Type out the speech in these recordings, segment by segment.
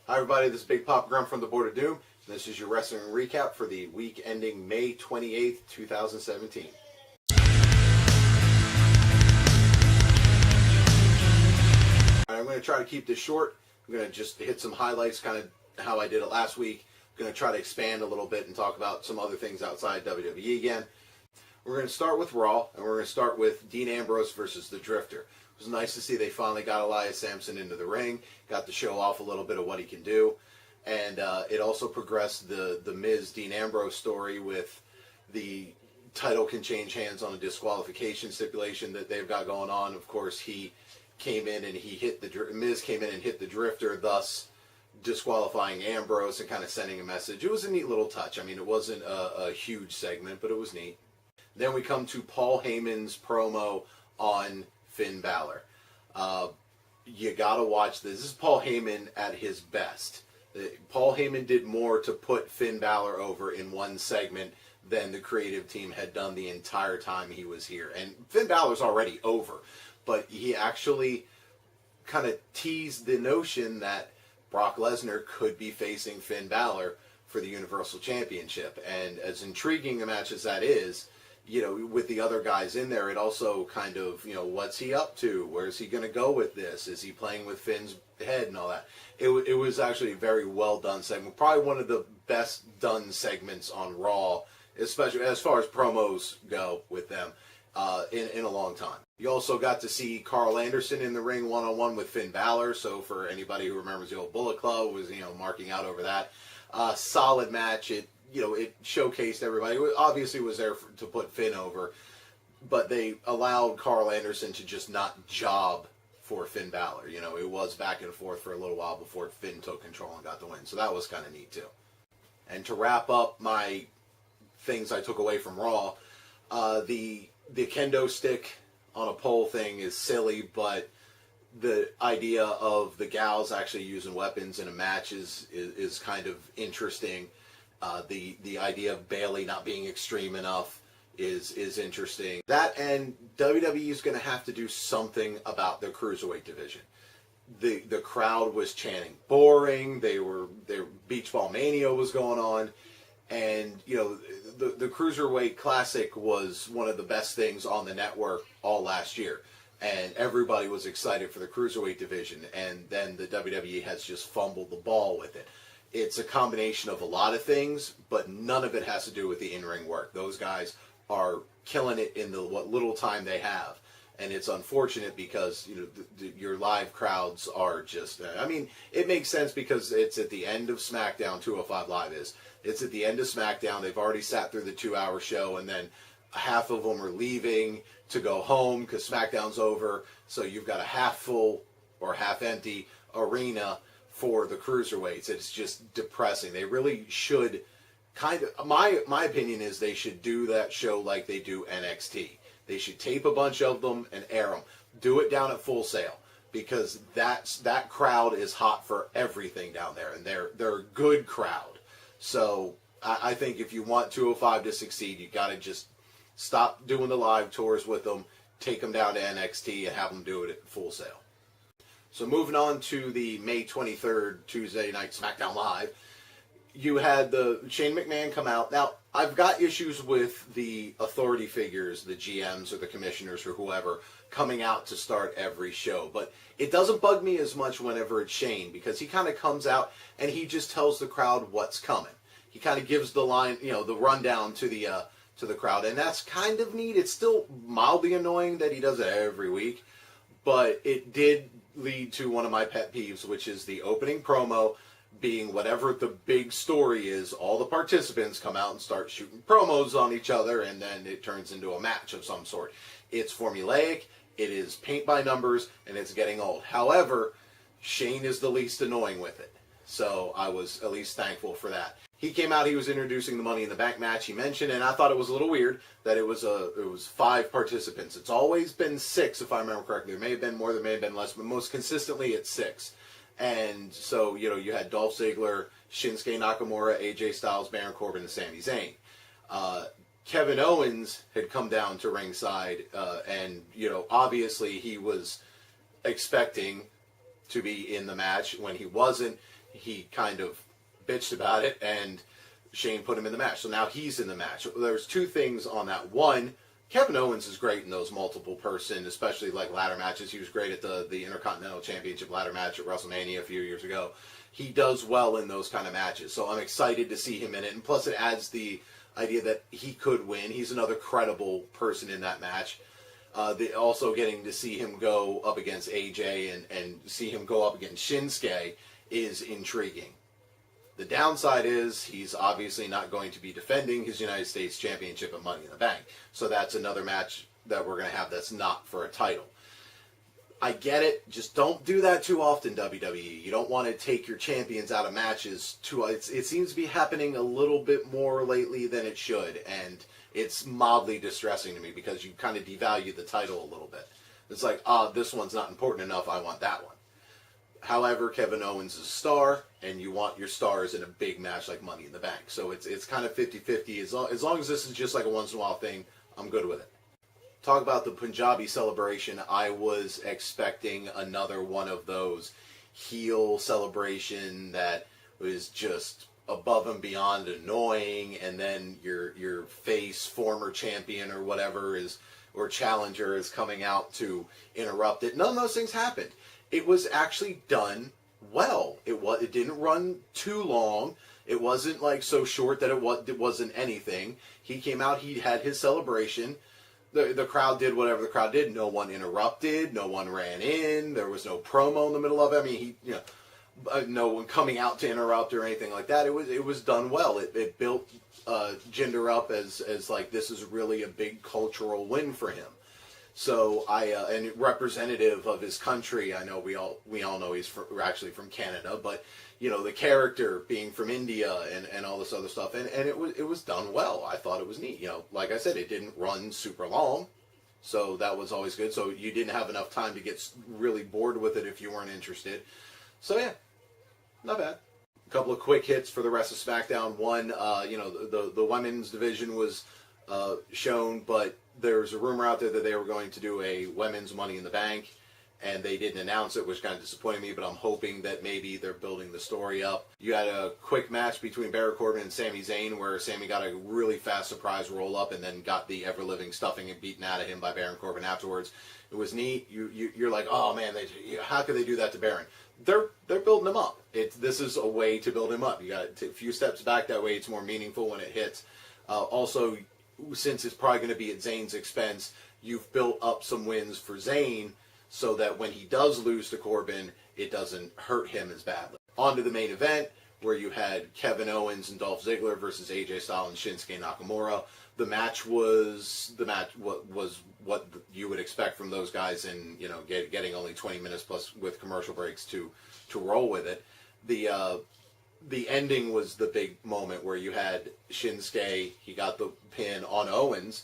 Hi everybody, this is BigPapaGrump from the Board of Doom. And this is your wrestling recap for the week ending May 28th, 2017. I'm going to try to keep this short. I'm going to just hit some highlights, kind of how I did it last week. I'm going to try to expand a little bit and talk about some other things outside WWE again. We're going to start with Raw, and we're going to start with Dean Ambrose versus the Drifter. It was nice to see they finally got Elias Sampson into the ring, got to show off a little bit of what he can do, and it also progressed the Miz Dean Ambrose story with the title can change hands on a disqualification stipulation that they've got going on. Of course, he came in and Miz came in and hit the Drifter, thus disqualifying Ambrose and kind of sending a message. It was a neat little touch. I mean, it wasn't a huge segment, but it was neat. Then we come to Paul Heyman's promo on Finn Balor. You gotta watch this. This is Paul Heyman at his best. Paul Heyman did more to put Finn Balor over in one segment than the creative team had done the entire time he was here. And Finn Balor's already over, but he actually kind of teased the notion that Brock Lesnar could be facing Finn Balor for the Universal Championship. And as intriguing a match as that is, you know, with the other guys in there, it also kind of, you know, what's he up to? Where's he going to go with this? Is he playing with Finn's head and all that? It was actually a very well done segment. Probably one of the best done segments on Raw, especially as far as promos go with them, in a long time. You also got to see Carl Anderson in the ring one-on-one with Finn Balor. So for anybody who remembers the old Bullet Club, was, you know, marking out over that. Solid match. It showcased everybody. It obviously was there to put Finn over, but they allowed Carl Anderson to just not job for Finn Balor. You know, it was back and forth for a little while before Finn took control and got the win. So that was kind of neat too. And to wrap up my things I took away from Raw, the kendo stick on a pole thing is silly, but the idea of the gals actually using weapons in a match is kind of interesting. The idea of Bayley not being extreme enough is interesting. That, and WWE is going to have to do something about their cruiserweight division. The crowd was chanting boring. Their Beach Ball Mania was going on, and you know the Cruiserweight Classic was one of the best things on the network all last year, and everybody was excited for the Cruiserweight division. And then the WWE has just fumbled the ball with it. It's a combination of a lot of things, but none of it has to do with the in-ring work. Those guys are killing it in what little time they have. And it's unfortunate because, you know, your live crowds are just, I mean, it makes sense because it's at the end of SmackDown, 205 Live is. It's at the end of SmackDown. They've already sat through the 2-hour show, and then half of them are leaving to go home because SmackDown's over. So you've got a half full or half empty arena for the cruiserweights. It's just depressing. They really should kind of, my opinion is they should do that show like they do NXT. They should tape a bunch of them and air them. Do it down at Full Sail, because that crowd is hot for everything down there, and they're a good crowd. So I think if you want 205 to succeed, you got to just stop doing the live tours with them, take them down to NXT, and have them do it at Full Sail. So moving on to the May 23rd Tuesday Night SmackDown Live, you had the Shane McMahon come out. Now, I've got issues with the authority figures, the GMs or the commissioners or whoever, coming out to start every show. But it doesn't bug me as much whenever it's Shane, because he kind of comes out and he just tells the crowd what's coming. He kind of gives the line, you know, the rundown to the crowd, and that's kind of neat. It's still mildly annoying that he does it every week, but it did lead to one of my pet peeves, which is the opening promo being whatever the big story is. All the participants come out and start shooting promos on each other, and then it turns into a match of some sort. It's formulaic, it is paint by numbers, and it's getting old. However, Shane is the least annoying with it, so I was at least thankful for that. He came out, he was introducing the Money in the Bank match he mentioned, and I thought it was a little weird that it was 5 participants. It's always been 6, if I remember correctly. There may have been more, there may have been less, but most consistently it's 6. And so, you know, you had Dolph Ziggler, Shinsuke Nakamura, AJ Styles, Baron Corbin, and Sami Zayn. Kevin Owens had come down to ringside, and, you know, obviously he was expecting to be in the match. When he wasn't, he kind of bitched about it, and Shane put him in the match. So now he's in the match. There's two things on that. One, Kevin Owens is great in those multiple person, especially like ladder matches. He was great at the Intercontinental Championship ladder match at WrestleMania a few years ago. He does well in those kind of matches. So I'm excited to see him in it. And plus it adds the idea that he could win. He's another credible person in that match. Also getting to see him go up against AJ and see him go up against Shinsuke is intriguing. The downside is he's obviously not going to be defending his United States Championship at Money in the Bank. So that's another match that we're going to have that's not for a title. I get it. Just don't do that too often, WWE. You don't want to take your champions out of matches too. It seems to be happening a little bit more lately than it should, and it's mildly distressing to me because you kind of devalue the title a little bit. It's like, this one's not important enough, I want that one. However, Kevin Owens is a star, and you want your stars in a big match like Money in the Bank. So it's kind of 50-50. As long as this is just like a once-in-a-while thing, I'm good with it. Talk about the Punjabi celebration. I was expecting another one of those heel celebration that was just above and beyond annoying, and then your face former champion or whatever or challenger is coming out to interrupt it. None of those things happened. It was actually done well. It didn't run too long. It wasn't like so short that it wasn't anything. He came out, he had his celebration. The crowd did whatever the crowd did. No one interrupted. No one ran in. There was no promo in the middle of it. I mean, no one coming out to interrupt or anything like that. It was done well. It built Jinder up as like this is really a big cultural win for him. So and representative of his country. I know we all know he's actually from Canada, but the character being from India and all this other stuff, and it was done well. I thought it was neat. Like I said, it didn't run super long, so that was always good. So you didn't have enough time to get really bored with it if you weren't interested. So yeah, not bad. A couple of quick hits for the rest of SmackDown. One, the women's division was shown, but there's a rumor out there that they were going to do a women's Money in the Bank, and they didn't announce it, which kind of disappointed me, but I'm hoping that maybe they're building the story up. You had a quick match between Baron Corbin and Sami Zayn, where Sami got a really fast surprise roll-up and then got the ever-living stuffing and beaten out of him by Baron Corbin afterwards. It was neat. You're like, oh man, how could they do that to Baron? They're building him up. This is a way to build him up. You got to take a few steps back. That way it's more meaningful when it hits. Also, since it's probably going to be at Zayn's expense, you've built up some wins for Zayn so that when he does lose to Corbin, it doesn't hurt him as badly. On to the main event, where you had Kevin Owens and Dolph Ziggler versus AJ Styles and Shinsuke Nakamura. The match was what you would expect from those guys, and getting only 20 minutes plus with commercial breaks to roll with it. The ending was the big moment where you had Shinsuke, he got the pin on Owens,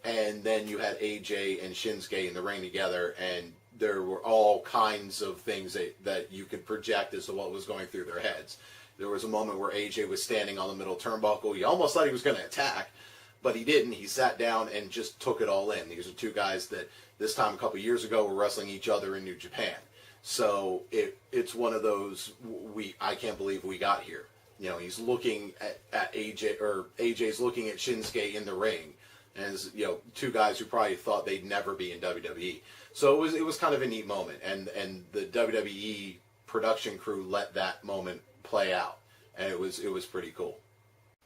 and then you had AJ and Shinsuke in the ring together, and there were all kinds of things that you could project as to what was going through their heads. There was a moment where AJ was standing on the middle turnbuckle. You almost thought he was going to attack, but he didn't. He sat down and just took it all in. These are two guys that this time a couple years ago were wrestling each other in New Japan. So it's one of those, I can't believe we got here. He's looking at AJ, or AJ's looking at Shinsuke in the ring, and two guys who probably thought they'd never be in WWE. So it was kind of a neat moment, and the WWE production crew let that moment play out, and it was pretty cool.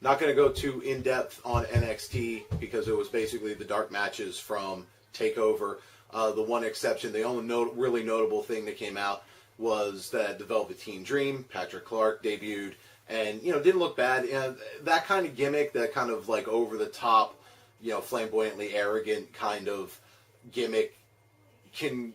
Not going to go too in depth on NXT because it was basically the dark matches from TakeOver. The one exception, the only really notable thing that came out was that the Velveteen Dream, Patrick Clark, debuted, and didn't look bad. That kind of gimmick, that kind of like over the top, flamboyantly arrogant kind of gimmick, can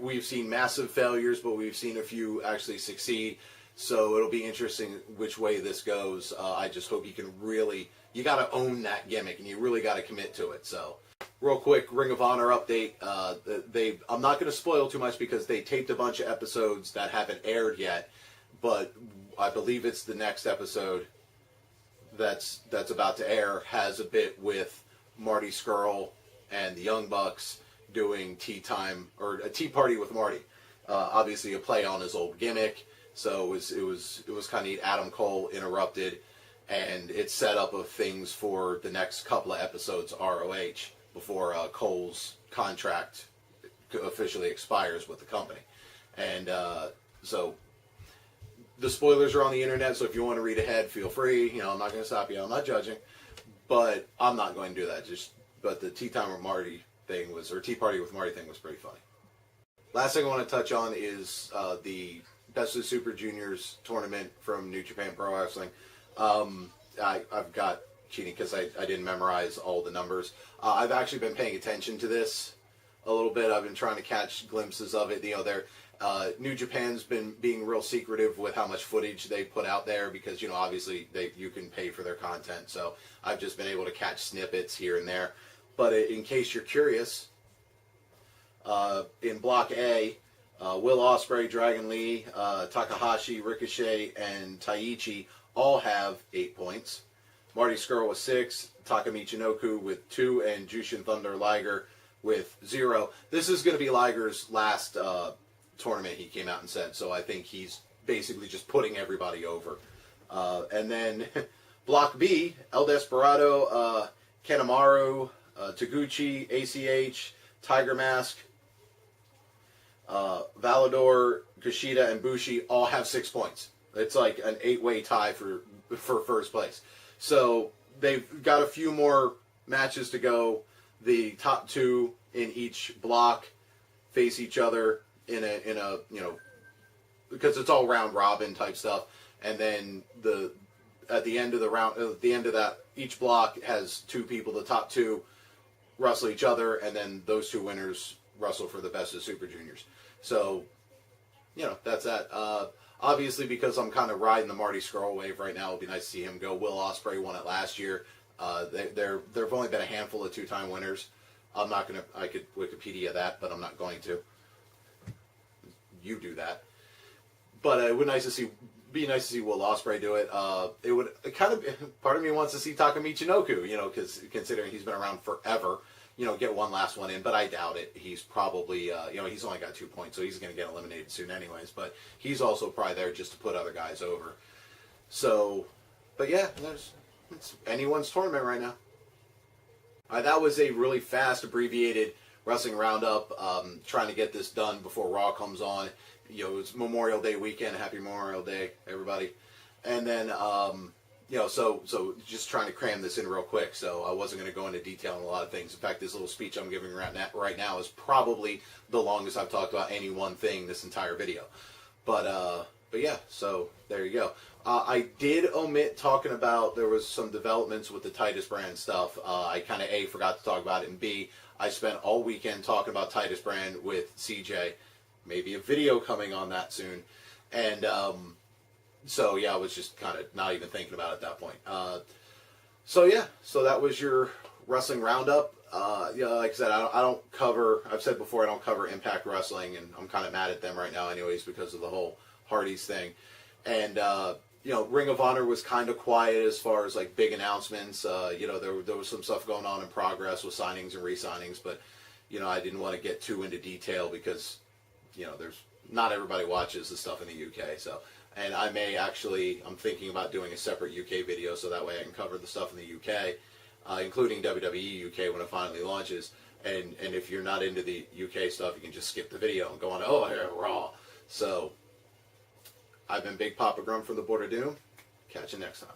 we've seen massive failures, but we've seen a few actually succeed. So it'll be interesting which way this goes. I just hope you got to own that gimmick, and you really got to commit to it. So, real quick, Ring of Honor update. I'm not going to spoil too much because they taped a bunch of episodes that haven't aired yet, but I believe it's the next episode that's about to air has a bit with Marty Scurll and the Young Bucks doing tea time, or a tea party with Marty. obviously a play on his old gimmick. So it was kind of neat. Adam Cole interrupted, and it set up of things for the next couple of episodes ROH before Cole's contract officially expires with the company. And so the spoilers are on the internet, so if you want to read ahead, feel free. You know, I'm not going to stop you. I'm not judging, but I'm not going to do that. But the Tea Time with Marty thing was, or Tea Party with Marty thing was pretty funny. Last thing I want to touch on is the Best of the Super Juniors tournament from New Japan Pro Wrestling. I've got cheating because I didn't memorize all the numbers. I've actually been paying attention to this a little bit. I've been trying to catch glimpses of it. You know, New Japan's been being real secretive with how much footage they put out there because, you know, obviously you can pay for their content. So I've just been able to catch snippets here and there. But in case you're curious, in Block A, Will Ospreay, Dragon Lee, Takahashi, Ricochet, and Taichi all have 8 points. Marty Scurll with 6, Taka Michinoku with 2, and Jushin Thunder Liger with 0. This is going to be Liger's last tournament, he came out and said, so I think he's basically just putting everybody over. And then Block B, El Desperado, Kanemaru, Taguchi, ACH, Tiger Mask, Valador, Kushida, and Bushi all have 6 points. It's like an 8-way tie for first place. So they've got a few more matches to go. The top 2 in each block face each other in a you know, because it's all round robin type stuff. And then at the end of the round, at the end of that, each block has 2 people. The top 2 wrestle each other, and then those 2 winners wrestle for the Best of Super Juniors. So, you know, that's that. Obviously, because I'm kind of riding the Marty Scurll wave right now, it'll be nice to see him go. Will Ospreay won it last year. There've only been a handful of 2-time winners. I'm not gonna. I could Wikipedia that, but I'm not going to. You do that. But it would be nice to see Will Ospreay do it. It would kind of, part of me wants to see Taka Michinoku, you know, because considering he's been around forever, you know, get one last one in, but I doubt it. He's probably, you know, he's only got 2 points, so he's going to get eliminated soon anyways, but he's also probably there just to put other guys over. So, but yeah, it's anyone's tournament right now. That was a really fast, abbreviated wrestling roundup, trying to get this done before Raw comes on. You know, it's Memorial Day weekend. Happy Memorial Day, everybody. And then, you know, so just trying to cram this in real quick. So I wasn't going to go into detail on a lot of things. In fact, this little speech I'm giving right now is probably the longest I've talked about any one thing this entire video. But yeah, so there you go. I did omit talking about, there was some developments with the Titus Brand stuff. I kind of A, forgot to talk about it, and B, I spent all weekend talking about Titus Brand with CJ. Maybe a video coming on that soon. And so yeah, I was just kind of not even thinking about it at that point. So yeah, so that was your wrestling roundup. You know, like I said, I don't cover, I've said before, I don't cover Impact Wrestling, and I'm kind of mad at them right now anyways because of the whole Hardys thing. And you know, Ring of Honor was kind of quiet as far as like big announcements. You know, there was some stuff going on in progress with signings and re-signings, but you know, I didn't want to get too into detail because, you know, not everybody watches the stuff in the UK. So, and I may actually, I'm thinking about doing a separate UK video so that way I can cover the stuff in the UK, including WWE UK when it finally launches. And if you're not into the UK stuff, you can just skip the video and go on, oh, here, Raw. So, I've been Big Papa Grump from the Border Doom. Catch you next time.